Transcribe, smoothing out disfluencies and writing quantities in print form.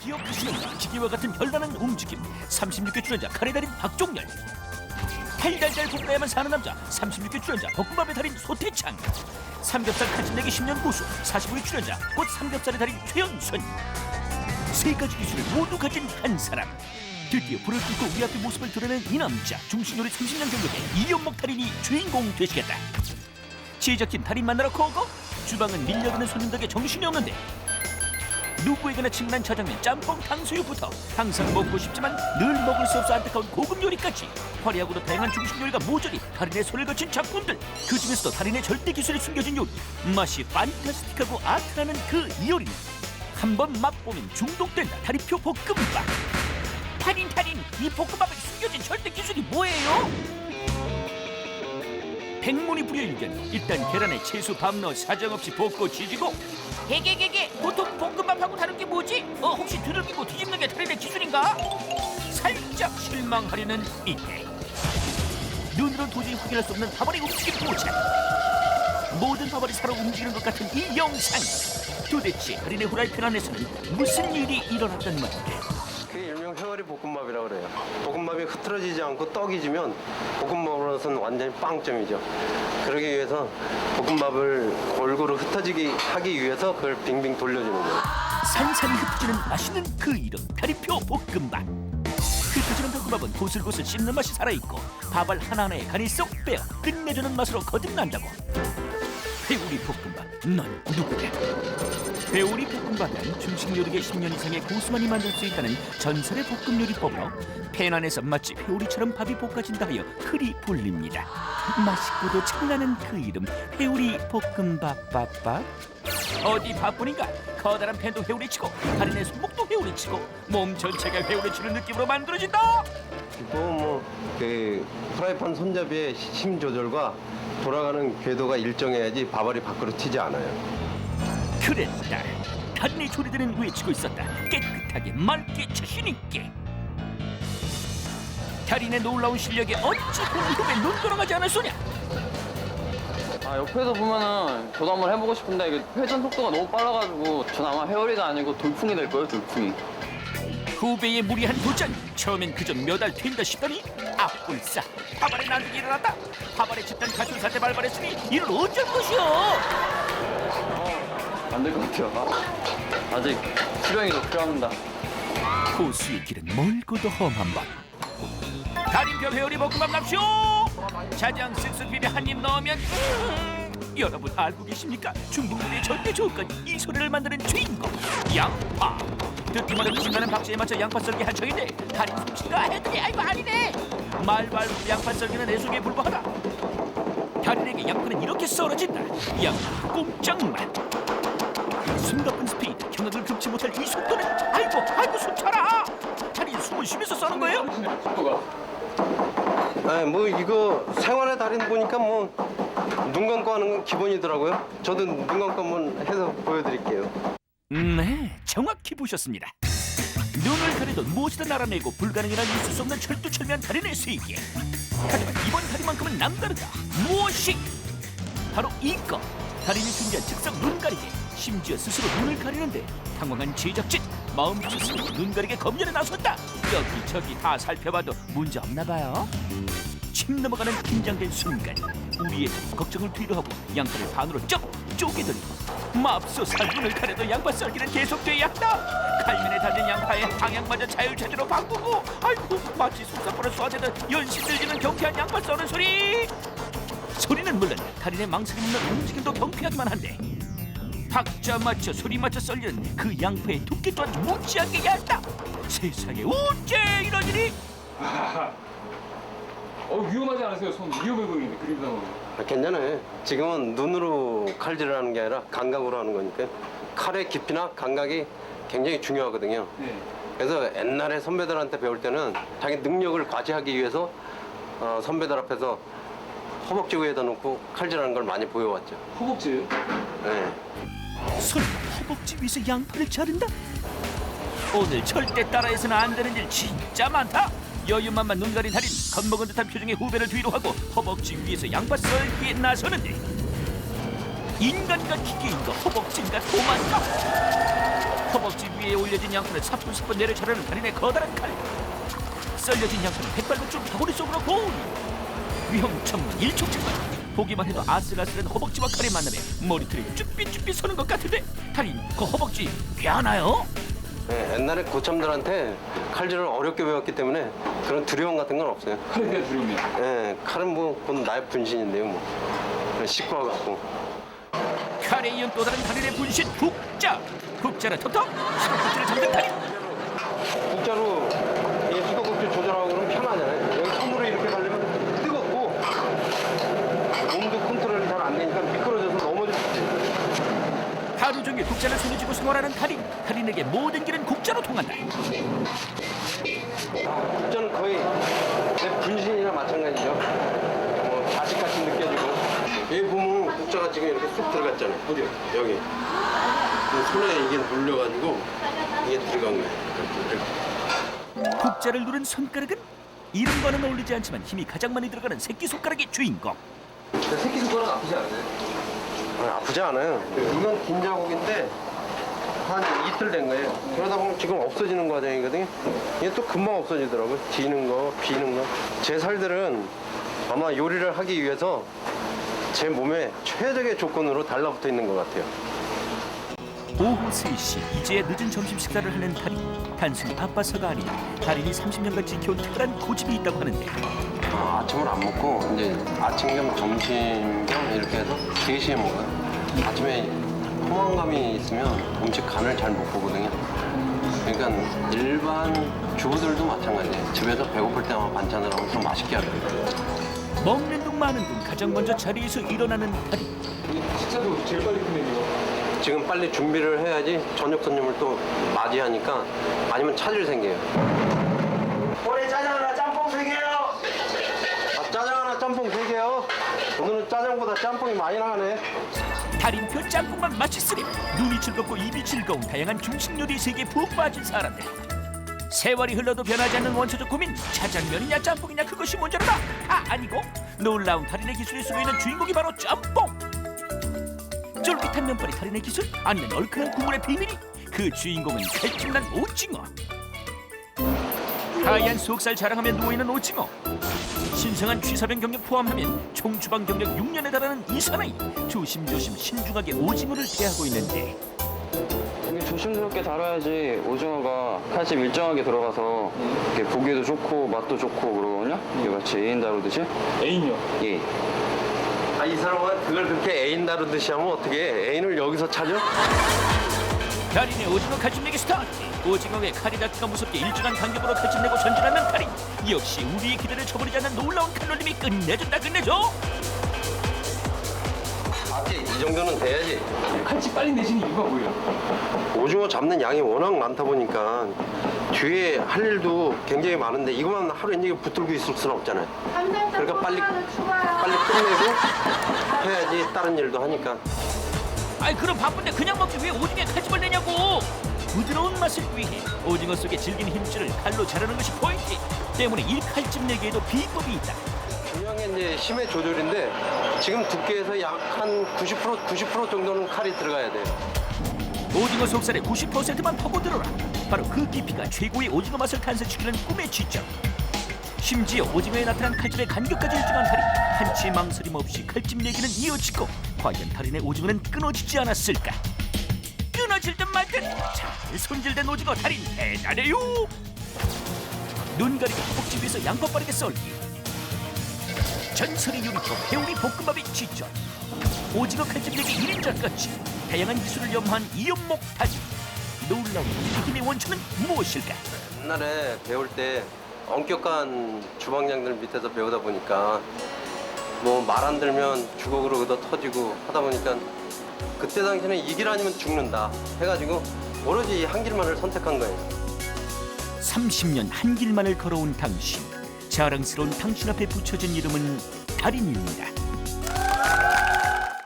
기어 부시는 기계와 같은 별나는 움직임 36개 출연자 카레 달인 박종렬, 달달달 볶아야만 사는 남자 36개 출연자 볶음밥의 달인 소태창, 삼겹살 칼집내기 10년 고수 45개 출연자 곧 삼겹살의 달인 최연순. 세 가지 기술을 모두 가진 한 사람. 드디어 불을 끄고 우리 앞에 모습을 드러낸 이 남자. 중식요리 30년 경력의 이연목 달인이 주인공 되시겠다. 제작진 달인 만나러 고고. 주방은 밀려드는 손님 덕에 정신이 없는데 누구에게나 친근한 짜장면, 짬뽕, 탕수육부터 항상 먹고 싶지만 늘 먹을 수 없어 안타까운 고급 요리까지 화려하고도 다양한 중식 요리가 모조리 달인의 손을 거친 작품들. 그 중에서도 달인의 절대 기술이 숨겨진 요리, 맛이 판타스틱하고 아트라는 그 요리는 한번 맛보면 중독된다. 다리표 볶음밥. 달인 이 볶음밥에 숨겨진 절대 기술이 뭐예요? 백문이 불여일견. 일단 계란에 채소 밥 넣어 사정없이 볶고 지지고. 개개개개 보통 볶음밥하고 다른 게 뭐지? 혹시 두들기고 뒤집는 게 달인의 기술인가? 살짝 실망하려는 이때 눈으로 도저히 확인할 수 없는 밥알의 움직임 포착. 모든 밥알이 살아 움직이는 것 같은 이 영상. 도대체 달인의 후라이팬 안에서는 무슨 일이 일어났단 말인가? 그게 일명 회오리 볶음밥이라고 그래요. 볶음밥이 흐트러지지 않고 떡이 지면 볶음밥으로서는 완전히 빵점이죠. 그러기 위해서 볶음밥을 골고루 흩어지게 하기 위해서 그걸 빙빙 돌려주는 거예요. 산산이 흩어지는 맛있는 그 이름 다리표 볶음밥. 흩어지는 볶음밥은 고슬고슬 씹는 맛이 살아있고 밥알 하나하나에 간이 쏙 빼어 끝내주는 맛으로 거듭난다고. 회오리 볶음밥, 넌 누구냐? 회오리 볶음밥은 중식 요리계 10년 이상의 고수만이 만들 수 있다는 전설의 볶음 요리법으로 팬 안에서 마치 회오리처럼 밥이 볶아진다 하여 흔히 불립니다. 맛있고도 청나는 그 이름 회오리 볶음밥밥밥. 어디 바쁘니까 커다란 팬도 회오리치고 달인의 손목도 회오리치고 몸 전체가 회오리치는 느낌으로 만들어진다. 또 그 프라이팬 손잡이의 힘 조절과 돌아가는 궤도가 일정해야지 밥알이 밖으로 튀지 않아요. 그랬다. 달인의 조리들은 외치고 있었다. 깨끗하게 맑게 자신있게. 달인의 놀라운 실력에 어찌 보는 후배 눈 돌아가지 않을 소냐. 옆에서 보면은 저도 한번 해보고 싶은데 이게 회전 속도가 너무 빨라가지고 전 아마 회오리가 아니고 돌풍이 될 거예요, 돌풍이. 후배의 무리한 도전. 처음엔 그저 몇 알 튄다 싶더니 앞불싸 밥알에 난국이 일어났다. 밥알에 집단 가출사태 발발했으니 이를 어쩔 것이오. 안 될 것 같아요. 아직 수령이 더 필요합니다. 고수의 길은 멀고도 험한 법. 달인표 회오리 볶음밥 납시오. 자장 쓱쓱 비벼 한 입 넣으면 여러분 알고 계십니까? 중국 요리의 절대 조건, 이 소리를 만드는 주인공 양파. 듣기만 해도 신나는 박자에 맞춰 양파 썰기 한청인데 달인 솜씨가 해드리 아이고 아니네. 말발로 양파 썰기는 내 속에 불과하다. 달인에게 양파는 이렇게 썰어진다. 양파 꼼짝만. 숨가쁜 스피드, 경악을 금치 못할 이 속도는 아이고 숨차라. 달인 숨을 쉬면서 써는 거예요? 속도가. 이거 생활의 달인 보니까 눈 감고 하는 건 기본이더라고요. 저도 눈 감고 한번 해서 보여드릴게요. 네, 정확히 보셨습니다. 눈을 가려도 무엇이든 알아내고 불가능이란 있을 수 없는 철두철미한 달인의 세계. 하지만 이번 달인만큼은 남다르다. 무엇이? 바로 이거. 달인이 준비한 즉석 눈 가리개. 심지어 스스로 눈을 가리는데 당황한 제작진. 마음 주스로 눈 가리개 검열에 나섰다. 여기저기 다 살펴봐도 문제 없나 봐요. 침 넘어가는 긴장된 순간 우리의 걱정을 뒤로 하고 양파를 반으로 쪼개더니 맙소사 눈을 가려도 양파 썰기는 계속돼야 한다. 칼면에 달린 양파의 방향마저 자율체제로 바꾸고 아이고 마치 속사포를 쏘아대듯 연신 들리는 경쾌한 양파 썰는 소리. 소리는 물론 달인의 망설임 없는 움직임도 경쾌하기만 한데 박자 맞춰 소리 맞춰 썰리는 그 양파의 두께 또한 무지하게 얇다. 세상에 어째 이런 일이. 위험하지 않으세요? 손 위험해 보이는데 그림상으로. 괜찮아요. 지금은 눈으로 칼질을 하는 게 아니라 감각으로 하는 거니까 칼의 깊이나 감각이 굉장히 중요하거든요. 네. 그래서 옛날에 선배들한테 배울 때는 자기 능력을 과시하기 위해서 선배들 앞에서 허벅지 위에다 놓고 칼질하는 걸 많이 보여왔죠. 허벅지예요? 네. 설마 허벅지 위에서 양파를 자른다? 오늘 절대 따라해서는 안 되는 일 진짜 많다. 여유만만 눈 가린 달인 겁먹은 듯한 표정의 후배를 뒤로 하고 허벅지 위에서 양파 썰기에 나서는데 인간과 기계인가 허벅지인가 도망가. 허벅지 위에 올려진 양손을 사뿐사뿐 내려차려는 달인의 거대한 칼. 썰려진 양손을 백발백중 다구리 속으로 고리. 위험천만 일촉즉발. 보기만 해도 아슬아슬한 허벅지와 칼의 만남에 머리털이 쭈삣쭈삣 서는 것 같은데 달인 그 허벅지 괜찮아요? 네, 옛날에 고참들한테 칼질을 어렵게 배웠기 때문에 그런 두려움 같은 건 없어요. 칼에 대한 두려움이요. 네, 칼은 뭐 곧 나의 분신인데요, 뭐. 씻고 와갖고. 칼에 이은 또 다른 달인의 분신 국자. 국자를 턱턱 수도꼭지를 잡는 달인. 국자로 이 수도꼭지 조절하고 그러면 편하잖아요. 여기 손으로 이렇게 가려면 뜨겁고 몸도 컨트롤이 잘 안 되니까 미끄러져서 넘어질 수 있어요. 하루 종일 국자를 손에 쥐고 생활하는 달인. 달인에게 모든 길은 국자로 통한다. 국자는 거의 내 분신이나 마찬가지죠. 뭐 자식같이 느껴지고. 여기 보면 국자가 지금 이렇게 쑥 들어갔잖아요. 어디요? 여기. 이 손에 이게 눌려가지고 이게 들어간 거예요. 이렇게. 국자를 누른 손가락은 이름과는 어울리지 않지만 힘이 가장 많이 들어가는 새끼손가락의 주인공. 새끼 손가락 아프지 않으세요? 아프지 않아요. 이건 긴 자국인데 한 이틀 된 거예요. 그러다 보면 지금 없어지는 과정이거든요. 이게 또 금방 없어지더라고요. 뒤는 거, 비는 거. 제 살들은 아마 요리를 하기 위해서 제 몸에 최적의 조건으로 달라붙어 있는 것 같아요. 오후 3시 이제야 늦은 점심 식사를 하는 달인. 단순히 바빠서가 아니라 달인이 30년간 지켜온 특별한 고집이 있다고 하는데 아침을 안 먹고 이제 아침 겸 점심 겸 이렇게 해서 3시에 먹어요. 아침에 포만감이 있으면 음식 간을 잘 못 보거든요. 그러니까 일반 주부들도 마찬가지예요. 집에서 배고플 때 아마 반찬을 하면 좀 맛있게 하거든요. 먹는 둥 마는 둥 가장 먼저 자리에서 일어나는 달인. 식사도 제일 빨리 끝내기요. 지금 빨리 준비를 해야지 저녁 손님을 또 맞이하니까 아니면 차질 생겨요. 올해 짜장 하나 짬뽕 3개요. 짜장 하나 짬뽕 3개요. 오늘은 짜장보다 짬뽕이 많이 나가네. 달인표 짬뽕만 맛있으니 눈이 즐겁고 입이 즐거운 다양한 중식 요리 세계에 푹 빠진 사람들. 세월이 흘러도 변하지 않는 원초적 고민. 짜장면이냐 짬뽕이냐 그것이 문제로다. 아니고 놀라운 달인의 기술이 숨어있는 주인공이 바로 짬뽕. 쫄깃한 면발이 달인의 기술? 아니면 얼큰한 국물의 비밀이? 그 주인공은 칼집난 오징어. 하얀 속살 자랑하며 누워있는 오징어. 신성한 취사병 경력 포함하면 총 주방 경력 6년에 달하는 이 사나이. 조심조심 신중하게 오징어를 대하고 있는데 이게 조심스럽게 다뤄야지 오징어가 칼집 일정하게 들어가서 이렇게 보기에도 좋고 맛도 좋고 그러거든요. 이같이 애인 다루듯이. 애인요? 예. 이 사람은 그걸 그렇게 애인 다루듯이 하면 어떻게 애인을 여기서 찾아? 달인의 오징어 칼집내기 스타트. 오징어의 칼이 닿기가 무섭게 일정한 간격으로 칼집내고 전진하는 달인. 역시 우리의 기대를 저버리지 않는 놀라운 칼놀림이 끝내준다 끝내줘. 이 정도는 돼야지. 칼집 빨리 내시는 이유가 뭐예요? 오징어 잡는 양이 워낙 많다 보니까 뒤에 할 일도 굉장히 많은데 이것만 하루 종일 붙들고 있을 수는 없잖아요. 그러니까 빨리 끝내고 해야지 다른 일도 하니까. 아이 그럼 바쁜데 그냥 먹지 왜 오징어에 칼집을 내냐고. 부드러운 맛을 위해 오징어 속에 질긴 힘줄을 칼로 자르는 것이 포인트. 때문에 이 칼집 내기에도 비법이 있다. 중요한 게 이제 힘의 조절인데 지금 두께에서 약 한 90% 정도는 칼이 들어가야 돼요. 오징어 속살의 90%만 파고들어라. 바로 그 깊이가 최고의 오징어 맛을 탄생시키는 꿈의 지점. 심지어 오징어에 나타난 칼집의 간격까지 일정한 달인. 한치 망설임 없이 칼집 내기는 이어지고 과연 달인의 오징어는 끊어지지 않았을까? 끊어질 듯 말 듯 잘 손질된 오징어 달인 대단해요. 눈 가리고 허벅지 위에서 양파 빠르게 썰기. 전설의 요리법 회오리 볶음밥이 지전. 오징어 칼집 내기 1인자 끝이 다양한 기술을 염한 이연목 달인. 놀라운 이 힘의 원천은 무엇일까? 옛날에 배울 때 엄격한 주방장들 밑에서 배우다 보니까 뭐 말 안 들면 주걱으로 얻어 터지고 하다 보니까 그때 당시에는 이 길 아니면 죽는다 해가지고 오로지 이 한 길만을 선택한 거예요. 30년 한 길만을 걸어온 당신. 자랑스러운 당신 앞에 붙여진 이름은 달인입니다.